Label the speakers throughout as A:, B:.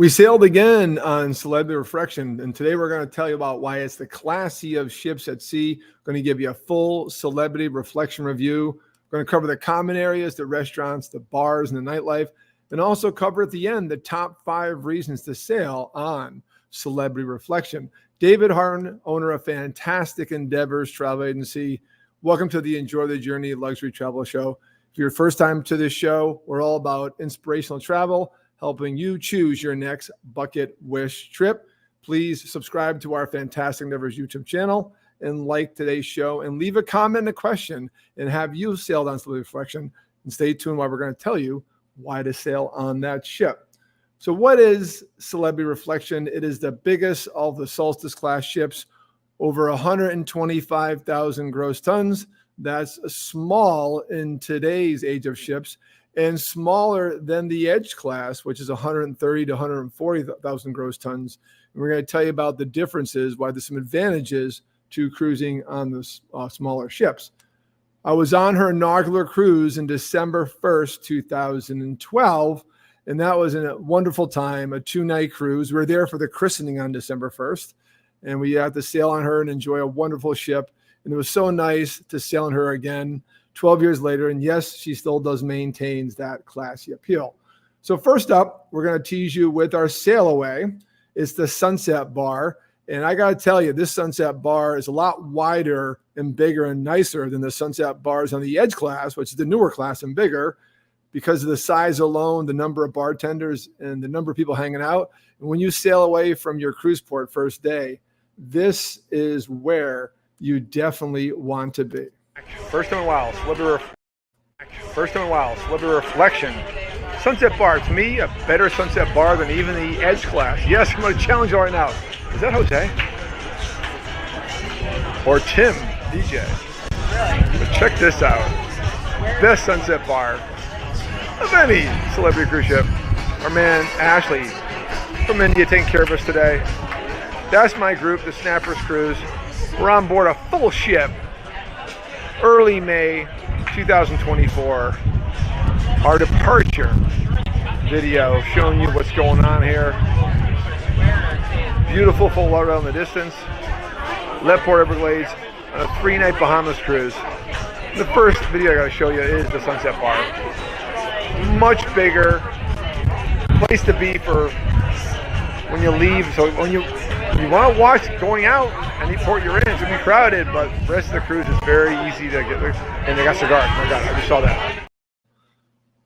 A: We sailed again on Celebrity Reflection, and today we're going to tell you about why it's the classy of ships at sea. We're going to give you a full Celebrity Reflection review. We're going to cover the common areas, the restaurants, the bars, and the nightlife, and also cover at the end the top 5 reasons to sail on Celebrity Reflection. David Hartman, owner of Fantastic Endeavors Travel Agency. Welcome to the Enjoy the Journey Luxury Travel Show. If you're first time to this show, we're all about inspirational travel, helping you choose your next bucket wish trip. Please subscribe to our Fantastic Endeavors YouTube channel and like today's show and leave a comment and a question and have you sailed on Celebrity Reflection. And stay tuned while we're going to tell you why to sail on that ship. So what is Celebrity Reflection? It is the biggest of the Solstice Class ships, over 125,000 gross tons. That's small in today's age of ships, and smaller than the Edge class, which is 130 to 140,000 gross tons. And we're going to tell you about the differences, why there's some advantages to cruising on the smaller ships. I was on her inaugural cruise in December 1st, 2012, and that was a wonderful time, a 2-night cruise. We were there for the christening on December 1st, and we had to sail on her and enjoy a wonderful ship. And it was so nice to sail on her again 12 years later. And yes, she still does maintains that classy appeal. So first up, we're going to tease you with our sail away. It's the Sunset Bar. And I got to tell you, this Sunset Bar is a lot wider and bigger and nicer than the Sunset Bars on the Edge class, which is the newer class and bigger, because of the size alone, the number of bartenders, and the number of people hanging out. And when you sail away from your cruise port first day, this is where you definitely want to be.
B: First time in a while, Celebrity Reflection. Sunset Bar, to me, a better Sunset Bar than even the Edge class. Yes, I'm going to challenge you right now. Is that Jose? Or Tim, DJ? But check this out. Best Sunset Bar of any celebrity cruise ship. Our man, Ashley, from India, taking care of us today. That's my group, the Snappers Cruise. We're on board a full ship, early May 2024. Our departure video showing you what's going on here. Beautiful full water in the distance. Leadport Everglades on a 3-night Bahamas cruise. The first video I got to show you is the Sunset Bar. Much bigger place to be for when you leave. So when you want to watch going out, any port you're in, it's going to be crowded, but the rest of the cruise is very easy to get there. And they got cigars. Oh my God, I just saw that.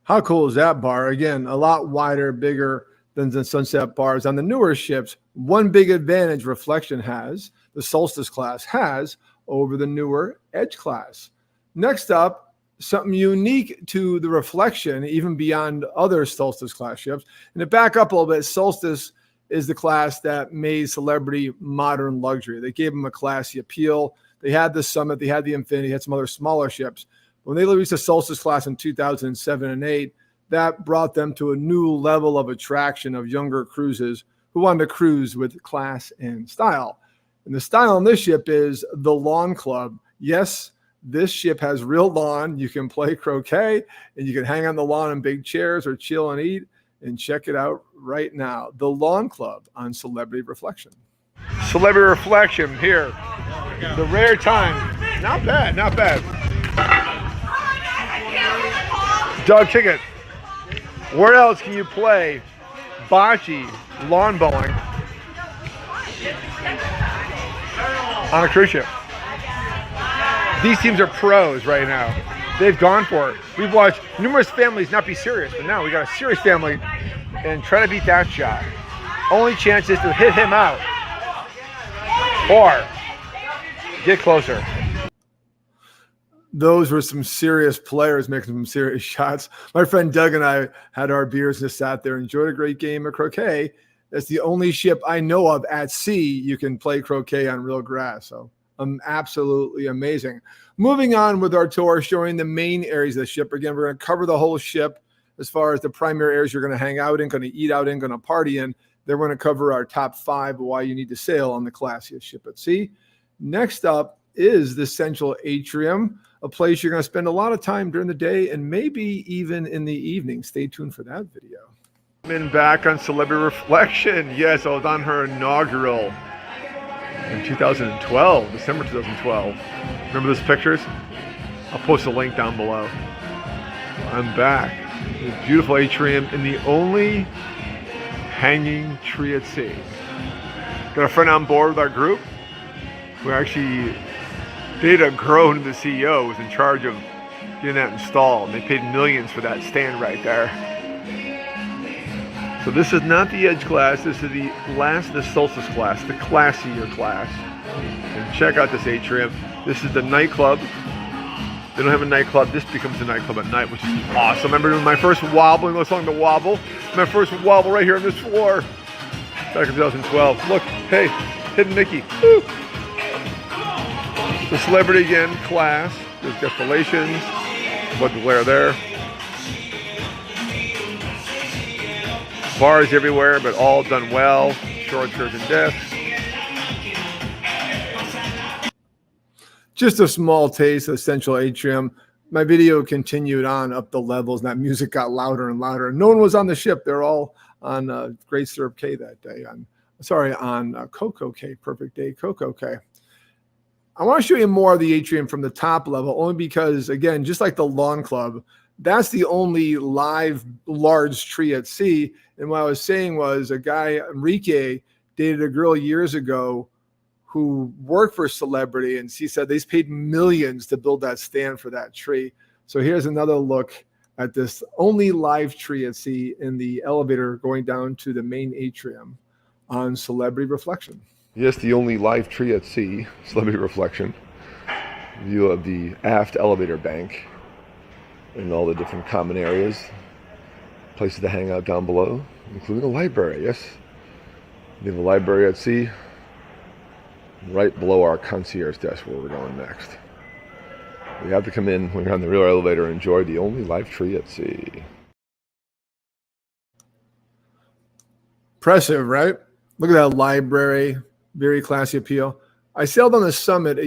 A: How cool is that bar? Again, a lot wider, bigger than the Sunset Bars. On the newer ships, one big advantage Reflection has, the Solstice Class has, over the newer Edge class. Next up, something unique to the Reflection, even beyond other Solstice Class ships. And to back up a little bit, Solstice is the class that made Celebrity modern luxury. They gave them a classy appeal. They had the Summit, they had the Infinity, had some other smaller ships. When they released the Solstice class in 2007 and 8, that brought them to a new level of attraction of younger cruises who wanted to cruise with class and style. And the style on this ship is the Lawn Club. Yes, this ship has real lawn. You can play croquet and you can hang on the lawn in big chairs or chill and eat. And check it out right now. The Lawn Club on Celebrity Reflection.
B: Celebrity Reflection here. The rare time. Not bad, not bad. Dog ticket. Where else can you play bocce, lawn bowling on a cruise ship? These teams are pros right now. They've gone for it. We've watched numerous families not be serious, but now we got a serious family and try to beat that shot. Only chance is to hit him out or get closer.
A: Those were some serious players making some serious shots. My friend Doug and I had our beers and just sat there, enjoyed a great game of croquet. That's the only ship I know of at sea you can play croquet on real grass. So absolutely amazing. Moving on with our tour, showing the main areas of the ship. Again, we're going to cover the whole ship as far as the primary areas you're going to hang out in, going to eat out in, going to party in. Then we're going to cover our top 5 of why you need to sail on the classiest ship at sea. Next up is the Central Atrium, a place you're going to spend a lot of time during the day and maybe even in the evening. Stay tuned for that video.
B: Hartman back on Celebrity Reflection. Yes, I was on her inaugural in 2012, December 2012. Remember those pictures? I'll post a link down below. I'm back. This beautiful atrium in the only hanging tree at sea. Got a friend on board with our group who actually did a grow into the CEO, was in charge of getting that installed. They paid millions for that stand right there. So this is not the Edge class, this is the Solstice class, the classier class. And check out this atrium. This is the nightclub. They don't have a nightclub, this becomes a nightclub at night, which is awesome. I remember doing my first wobble, you know the song The Wobble? My first wobble right here on this floor, back in 2012. Look, hey, Hidden Mickey. Woo. The Celebrity again, class. There's decorations, what the glare there. Bars everywhere, but all done well. Short skirts and desks.
A: Just a small taste of Central Atrium. My video continued on up the levels, and that music got louder and louder. No one was on the ship. They're all on Great Syrup K that day. On Cocoa K, Perfect Day Cocoa K. I want to show you more of the atrium from the top level, only because, again, just like the Lawn Club, that's the only live large tree at sea. And what I was saying was a guy, Enrique, dated a girl years ago who worked for Celebrity, and she said they paid millions to build that stand for that tree. So here's another look at this only live tree at sea in the elevator going down to the main atrium on Celebrity Reflection.
B: Yes, the only live tree at sea, Celebrity Reflection. View of the aft elevator bank and all the different common areas. Places to hang out down below, including a library, yes. We have a library at sea, right below our concierge desk where we're going next. You have to come in when you're on the real elevator and enjoy the only live tree at sea.
A: Impressive, right? Look at that library, very classy appeal. I sailed on the Summit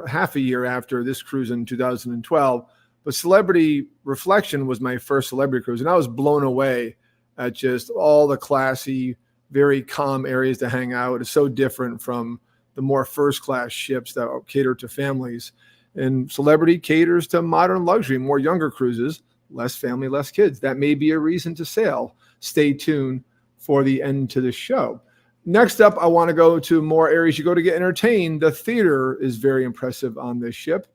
A: half a year after this cruise in 2012, but Celebrity Reflection was my first celebrity cruise, and I was blown away at just all the classy, very calm areas to hang out. It's so different from the more first-class ships that cater to families. And Celebrity caters to modern luxury, more younger cruises, less family, less kids. That may be a reason to sail. Stay tuned for the end to the show. Next up, I want to go to more areas you go to get entertained. The theater is very impressive on this ship.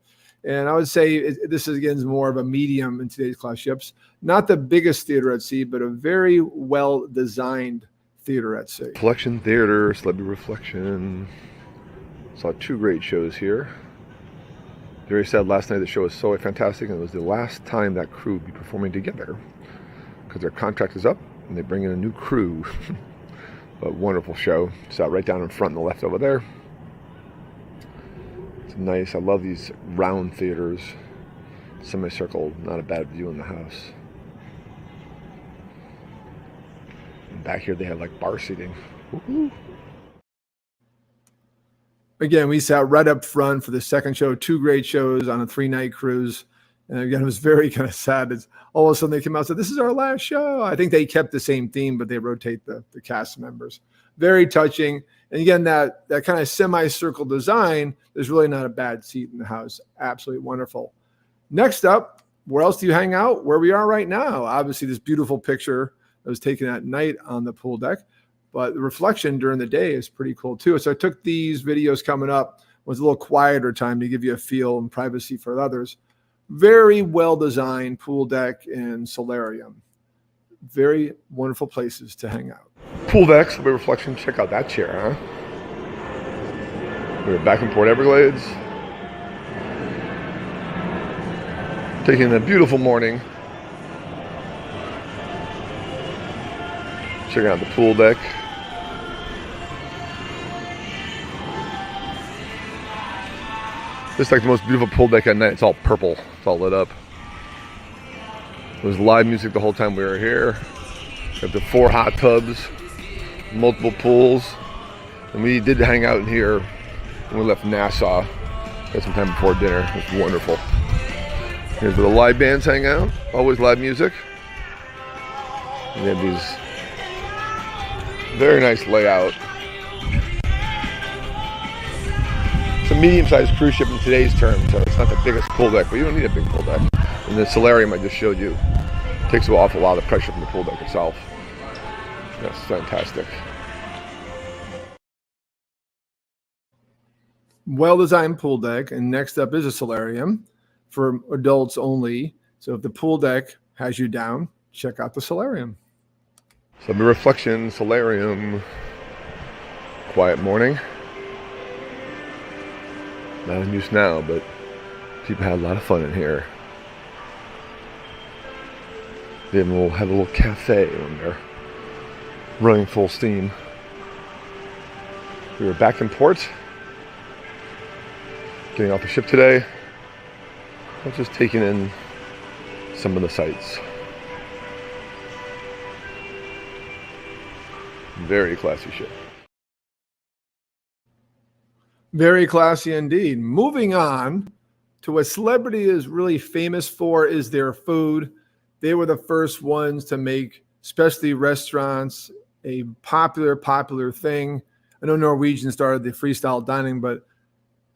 A: And I would say this is, again, more of a medium in today's class ships. Not the biggest theater at sea, but a very well-designed theater at sea.
B: Reflection Theater, Celebrity Reflection. Saw 2 great shows here. Very sad last night the show was so fantastic, and it was the last time that crew would be performing together because their contract is up and they bring in a new crew. But wonderful show. Sat right down in front on the left over there. It's nice. I love these round theaters. Semicircle, not a bad view in the house. And back here they have like bar seating. Woo-hoo.
A: Again, we sat right up front for the second show, 2 great shows on a 3-night cruise. And again, it was very kind of sad. All of a sudden they came out and said, this is our last show. I think they kept the same theme, but they rotate the cast members. Very touching. And again, that kind of semicircle design, there's really not a bad seat in the house. Absolutely wonderful. Next up, where else do you hang out? Where we are right now. Obviously, this beautiful picture that was taken at night on the pool deck. But the reflection during the day is pretty cool too. So I took these videos coming up. It was a little quieter time to give you a feel and privacy for others. Very well designed pool deck and solarium. Very wonderful places to hang out.
B: Pool decks, Celebrity Reflection. Check out that chair, huh? We're back in Port Everglades. Taking a beautiful morning. Checking out the pool deck. This is like the most beautiful pool deck at night. It's all purple. It's all lit up. There was live music the whole time we were here. Got the 4 hot tubs, multiple pools. And we did hang out in here when we left Nassau. Got some time before dinner. It was wonderful. Here's where the live bands hang out. Always live music. We have these Very nice layout. It's a medium-sized cruise ship in today's terms, so it's not the biggest pool deck, but you don't need a big pool deck. And the solarium I just showed you takes an awful lot of pressure from the pool deck itself. That's fantastic.
A: Well-designed pool deck, and next up is a solarium for adults only. So if the pool deck has you down, check out the solarium.
B: So the reflection solarium, quiet morning. Not in use now, but people had a lot of fun in here. They have a little cafe in there, running full steam. We were back in port, getting off the ship today. I'm just taking in some of the sights. Very classy ship.
A: Very classy indeed. Moving on to what Celebrity is really famous for is their food. They were the first ones to make specialty restaurants a popular thing. I know Norwegian started the freestyle dining, but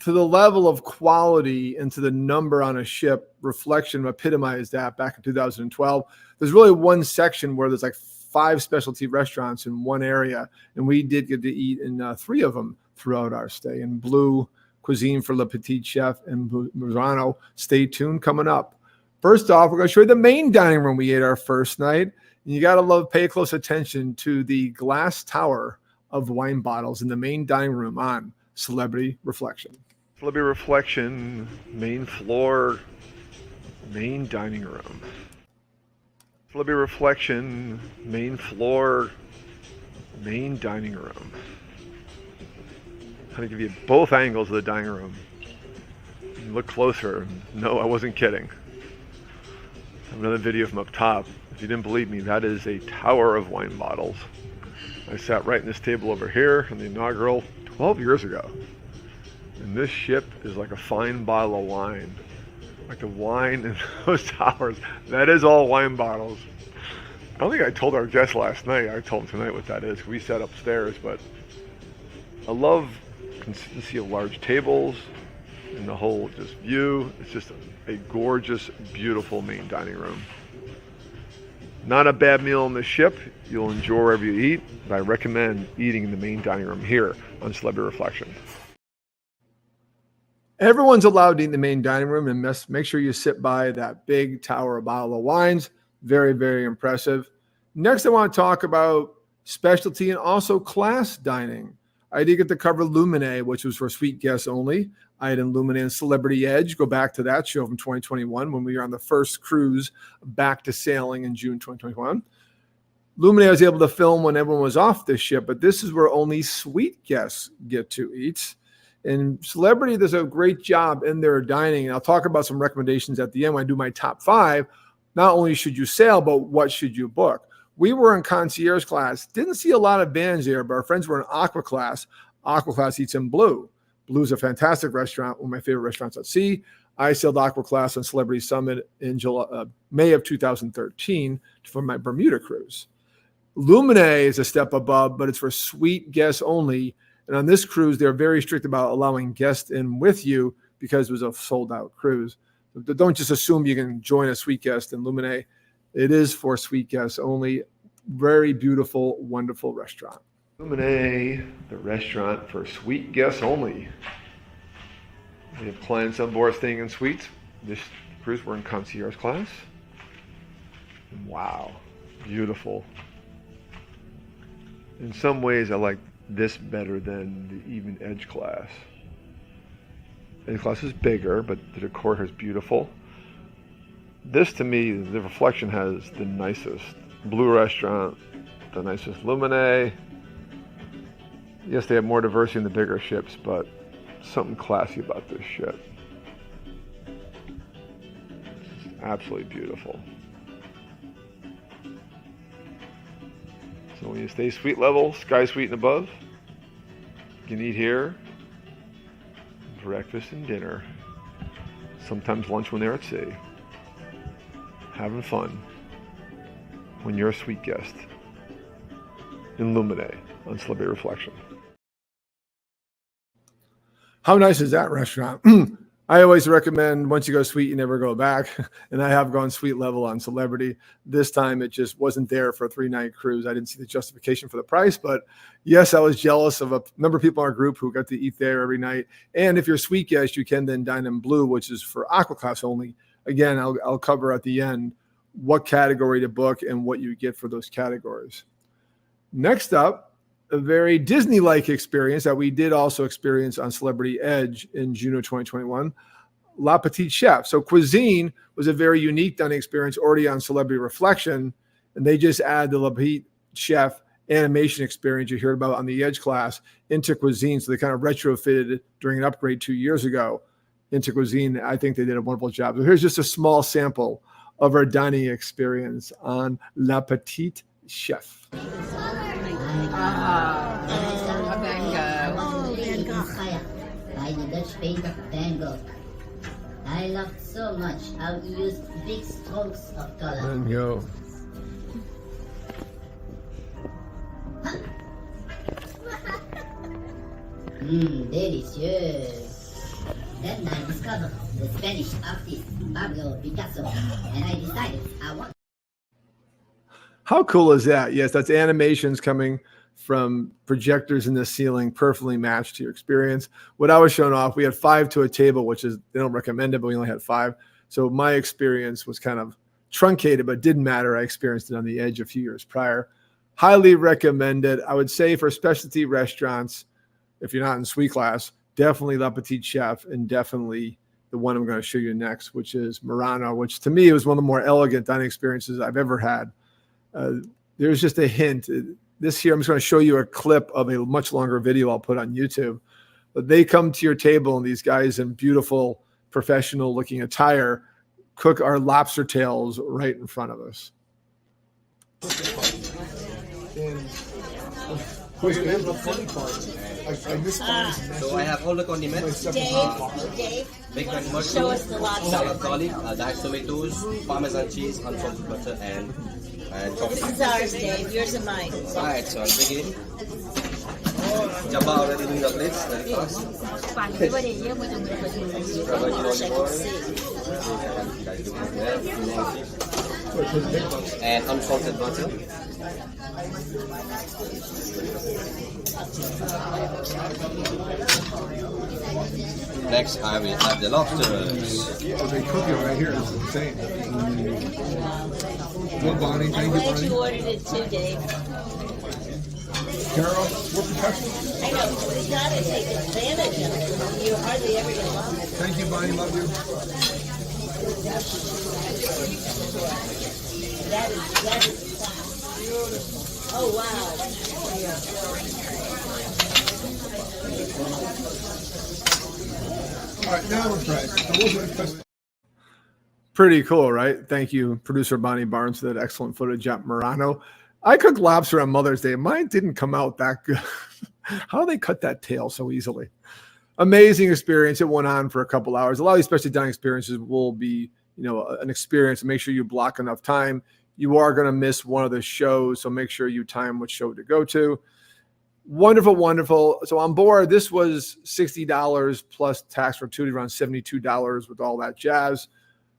A: to the level of quality and to the number on a ship, Reflection epitomized that back in 2012. There's really one section where there's like 5 specialty restaurants in one area, and we did get to eat in 3 of them throughout our stay. In Blue Cuisine for Le Petit Chef and Murano. Stay tuned coming up. First off, we're going to show you the main dining room we ate our first night. And you got to pay close attention to the glass tower of wine bottles in the main dining room on Celebrity Reflection.
B: Celebrity Reflection, main floor, main dining room. Celebrity Reflection, main floor, main dining room. I'm going to give you both angles of the dining room. You look closer. No, I wasn't kidding. Another video from up top. If you didn't believe me, that is a tower of wine bottles. I sat right in this table over here in the inaugural 12 years ago. And this ship is like a fine bottle of wine. Like the wine in those towers. That is all wine bottles. I don't think I told our guests last night. I told them tonight what that is. We sat upstairs, but I love consistency of large tables and the whole just view. It's just a gorgeous, beautiful main dining room. Not a bad meal on the ship. You'll enjoy wherever you eat, but I recommend eating in the main dining room here on Celebrity Reflection.
A: Everyone's allowed to eat in the main dining room, and make sure you sit by that big tower of bottle of wines. Very, very impressive. Next, I want to talk about specialty and also class dining. I did get to cover Lumine, which was for suite guests only. I had in Lumine and Celebrity Edge. Go back to that show from 2021 when we were on the first cruise back to sailing in June 2021. Lumine I was able to film when everyone was off the ship, but this is where only suite guests get to eat. And Celebrity does a great job in their dining. And I'll talk about some recommendations at the end when I do my top 5. Not only should you sail, but what should you book? We were in concierge class. Didn't see a lot of bands there, but our friends were in aqua class. Aqua class eats in Blue. Blue's a fantastic restaurant, one of my favorite restaurants at sea. I sailed aqua class on Celebrity Summit in May of 2013 for my Bermuda cruise. Lumine is a step above, but it's for suite guests only. And on this cruise, they're very strict about allowing guests in with you because it was a sold-out cruise. Don't just assume you can join a suite guest in Lumine. It is for suite guests only. Very beautiful, wonderful restaurant.
B: Lumine, the restaurant for suite guests only. They have clients on board staying in suites. This cruise, we're in concierge class. Wow, beautiful. In some ways, I like this better than the even Edge class. Edge class is bigger, but the decor is beautiful. This, to me, the Reflection has the nicest Blue restaurant, the nicest Lumine. Yes, they have more diversity in the bigger ships, but something classy about this ship. It's absolutely beautiful. So when you stay suite level, Sky Suite and above, you can eat here, breakfast and dinner, sometimes lunch when they're at sea. Having fun when you're a suite guest. Illuminate on Celebrity Reflection.
A: How nice is that restaurant? I always recommend once you go sweet, you never go back. And I have gone sweet level on Celebrity. This time it just wasn't there for a 3-night cruise. I didn't see the justification for the price, but yes, I was jealous of a number of people in our group who got to eat there every night. And if you're a sweet guest, you can then dine in blue, which is for Aqua Class only. Again, I'll cover at the end what category to book and what you get for those categories. Next up, a very Disney-like experience that we did also experience on Celebrity Edge in June of 2021, La Petite Chef. So cuisine was a very unique dining experience already on Celebrity Reflection, and they just add the La Petite Chef animation experience you heard about on the Edge class into cuisine. So they kind of retrofitted during an upgrade 2 years ago into cuisine. I think they did a wonderful job. So here's just a small sample of our dining experience on La Petite Chef.
C: Van Gogh. By the Dutch painter Van Gogh. I loved so much how he used big strokes of color.
A: Van Gogh.
C: Delicious. Then I discovered the Spanish artist Pablo Picasso, and I decided I want.
A: How cool is that? Yes, that's animations coming from projectors in the ceiling, perfectly matched to your experience. What I was showing off, we had 5 to a table, which is, they don't recommend it, but we only had 5. So my experience was kind of truncated, but didn't matter. I experienced it on the Edge a few years prior. Highly recommend it. I would say for specialty restaurants, if you're not in sweet class, definitely La Petite Chef, and definitely the one I'm going to show you next, which is Murano, which to me was one of the more elegant dining experiences I've ever had. There's just a hint. This year, I'm just going to show you a clip of a much longer video I'll put on YouTube. But they come to your table, and these guys in beautiful, professional-looking attire cook our lobster tails right in front of us. Here's the funny part.
D: So I have all the condiments.
E: Dave,
D: Big Mac
E: show
D: mushroom,
E: us the lobster.
D: salad garlic, diced tomatoes, Parmesan cheese, unsalted butter, and
E: This
D: chocolate.
E: is ours, Dave. Yours and mine.
D: Alright, so I'll begin. Jabba already doing the plates very fast. And unsalted butter. Next, I will add the lobsters.
A: They cook it right here. It's insane. Well, Bonnie,
E: I'm
A: thank you,
E: glad you
A: Bonnie.
E: ordered it too, Dave.
A: Carol, we're professionals.
E: I know, we gotta take advantage of it. You hardly ever get along.
A: Thank you, Bonnie. Love you.
E: That is class. Oh, wow.
A: All right, now we're trying. Pretty cool, right? Thank you, producer Bonnie Barnes, for that excellent footage at Murano. I cooked lobster on Mother's Day. Mine didn't come out that good. How do they cut that tail so easily? Amazing experience. It went on for a couple hours. A lot of these specialty dining experiences will be, an experience. Make sure you block enough time. You are going to miss one of the shows, so make sure you time which show to go to. Wonderful, wonderful. So on board, this was $60 plus tax gratuity, around $72 with all that jazz.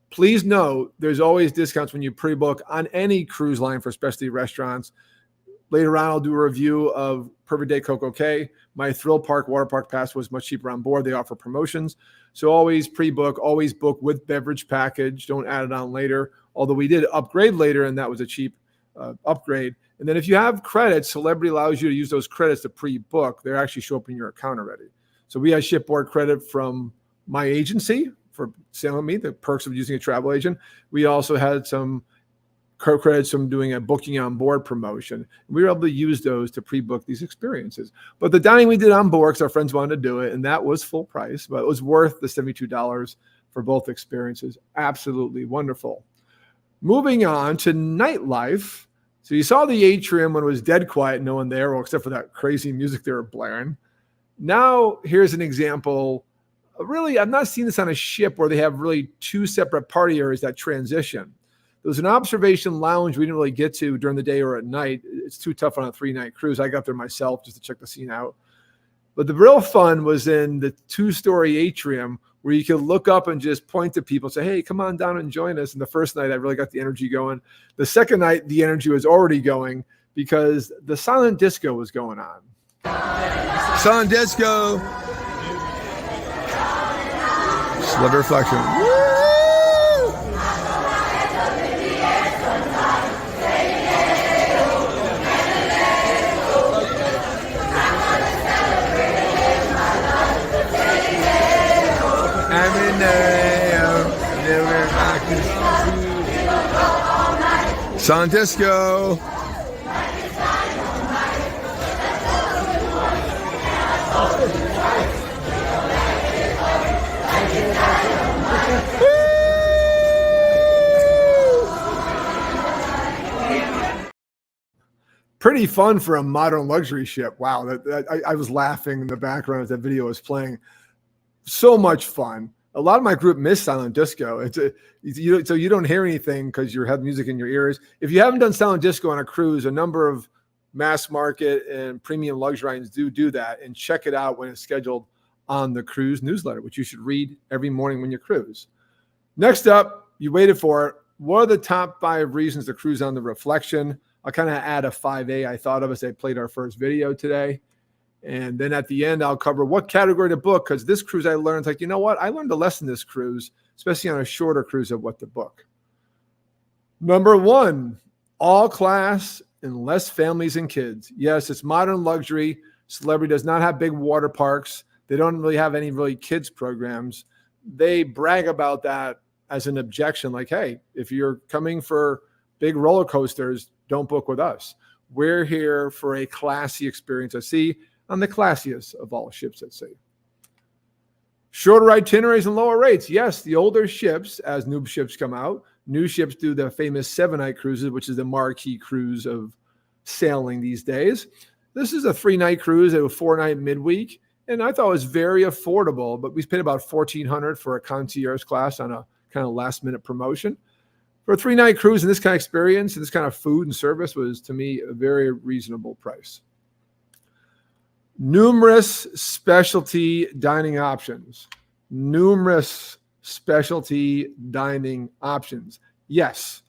A: Please note, there's always discounts when you pre-book on any cruise line for specialty restaurants. Later on, I'll do a review of Perfect Day Coco Cay. My Thrill Park Water Park Pass was much cheaper on board. They offer promotions. So always pre-book, always book with beverage package. Don't add it on later. Although we did upgrade later, and that was a cheap upgrade. And then if you have credits, Celebrity allows you to use those credits to pre-book. They actually show up in your account already. So we had shipboard credit from my agency for selling me the perks of using a travel agent. We also had some credits from doing a booking on board promotion. We were able to use those to pre-book these experiences. But the dining we did on board, because our friends wanted to do it, and that was full price, but it was worth the $72 for both experiences. Absolutely wonderful. Moving on to nightlife. So you saw the atrium when it was dead quiet, no one there, well, except for that crazy music they were blaring. Now, here's an example. Really, I've not seen this on a ship where they have really two separate party areas that transition. There was an observation lounge we didn't really get to during the day or at night. It's too tough on a 3-night cruise. I got there myself just to check the scene out. But the real fun was in the 2-story atrium where you could look up and just point to people and say, hey, come on down and join us. And the first night, I really got the energy going. The second night, the energy was already going because the silent disco was going on. Silent disco. Celebrity reflection. Woo! Silent disco. Pretty fun for a modern luxury ship. Wow, I was laughing in the background as that video was playing. So much fun. A lot of my group miss silent disco. So you don't hear anything because you have music in your ears. If you haven't done silent disco on a cruise, a number of mass market and premium luxury lines do that, and check it out when it's scheduled on the cruise newsletter, which you should read every morning when you cruise. Next up, you waited for it. What are the top 5 reasons to cruise on the Reflection? I'll kind of add a 5A I thought of as I played our first video today. And then at the end, I'll cover what category to book, because this cruise I learned, like, you know what? I learned a lesson this cruise, especially on a shorter cruise, of what to book. Number 1, all class and less families and kids. Yes, it's modern luxury. Celebrity does not have big water parks. They don't really have any really kids programs. They brag about that as an objection, like, hey, if you're coming for big roller coasters, don't book with us. We're here for a classy experience at sea, on the classiest of all ships at sea. Shorter itineraries and lower rates. Yes, the older ships, as new ships come out, new ships do the famous 7-night cruises, which is the marquee cruise of sailing these days. This is a 3-night cruise, a 4-night midweek, and I thought it was very affordable, but we paid about $1,400 for a concierge class on a kind of last-minute promotion. For a 3-night cruise and this kind of experience and this kind of food and service was, to me, a very reasonable price. Numerous specialty dining options. Numerous specialty dining options. Yes,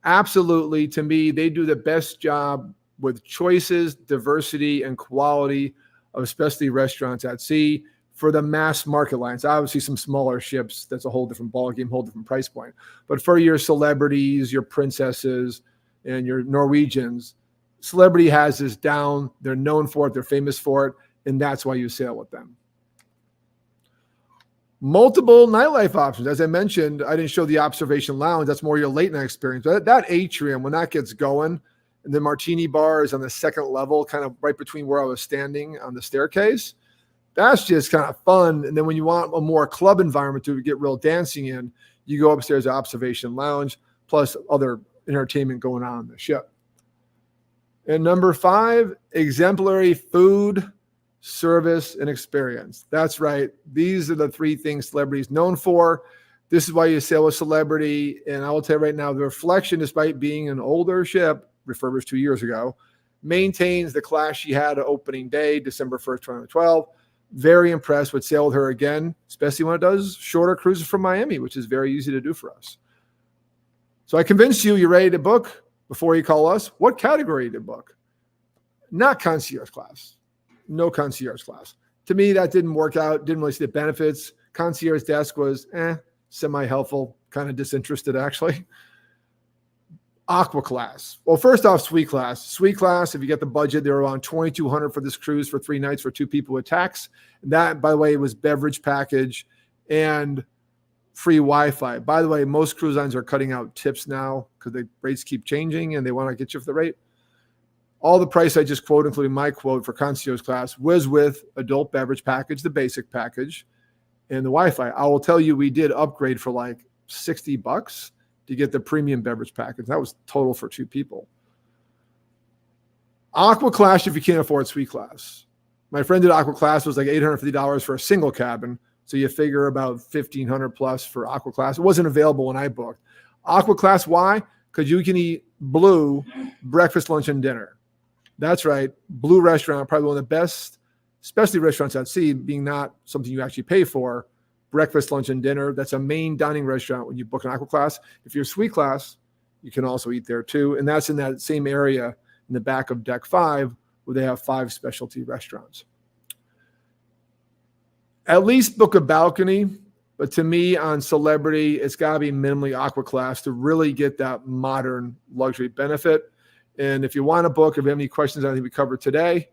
A: absolutely. To me, they do the best job with choices, diversity, and quality of specialty restaurants at sea for the mass market lines. Obviously, some smaller ships, that's a whole different ballgame, whole different price point. But for your celebrities, your princesses, and your Norwegians, Celebrity has this down. They're known for it. They're famous for it. And that's why you sail with them. Multiple nightlife options. As I mentioned, I didn't show the observation lounge. That's more your late night experience. But that atrium, when that gets going, and the martini bar is on the second level, kind of right between where I was standing on the staircase, that's just kind of fun. And then when you want a more club environment to get real dancing in, you go upstairs to observation lounge, plus other entertainment going on the ship. And number 5, exemplary food, service, and experience. That's right. These are the 3 things Celebrity is known for. This is why you sail with Celebrity. And I will tell you right now, the Reflection, despite being an older ship, refurbished 2 years ago, maintains the class she had opening day, December 1st, 2012. Very impressed. Would sail with her again, especially when it does shorter cruises from Miami, which is very easy to do for us. So I convinced you, you're ready to book. Before you call us, what category to book? Not concierge class. No concierge class. To me, that didn't work out. Didn't really see the benefits. Concierge desk was semi-helpful, kind of disinterested, actually. Aqua class. Well, first off, suite class. Suite class, if you get the budget, they're around $2,200 for this cruise for 3 nights for 2 people with tax. And that, by the way, was beverage package and free Wi-Fi. By the way, most cruise lines are cutting out tips now because the rates keep changing and they want to get you for the rate. All the price I just quoted, including my quote for concierge class, was with adult beverage package, the basic package, and the Wi-Fi. I will tell you, we did upgrade for like $60 to get the premium beverage package. That was total for 2 people. Aqua class, if you can't afford suite class. My friend did Aqua class, was like $850 for a single cabin. So you figure about $1,500 plus for Aqua class. It wasn't available when I booked. Aqua class, why? because you can eat Blue breakfast, lunch, and dinner. That's right. Blue Restaurant, probably one of the best specialty restaurants at sea, being not something you actually pay for. Breakfast, lunch, and dinner. That's a main dining restaurant when you book an aqua class. If you're suite class, you can also eat there too. And that's in that same area in the back of Deck 5 where they have 5 specialty restaurants. At least book a balcony, but to me on Celebrity, it's got to be minimally aqua class to really get that modern luxury benefit. And if you want to book, if you have any questions on anything we covered today,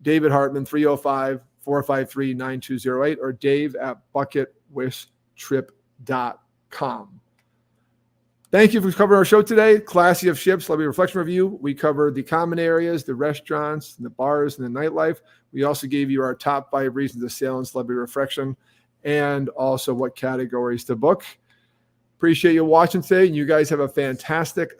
A: David Hartman, 305-453-9208 or dave@bucketwishtrip.com. Thank you for covering our show today. Classy of Ships, Celebrity Reflection Review. We covered the common areas, the restaurants, and the bars, and the nightlife. We also gave you our top 5 reasons to sail in Celebrity Reflection and also what categories to book. Appreciate you watching today. And you guys have a fantastic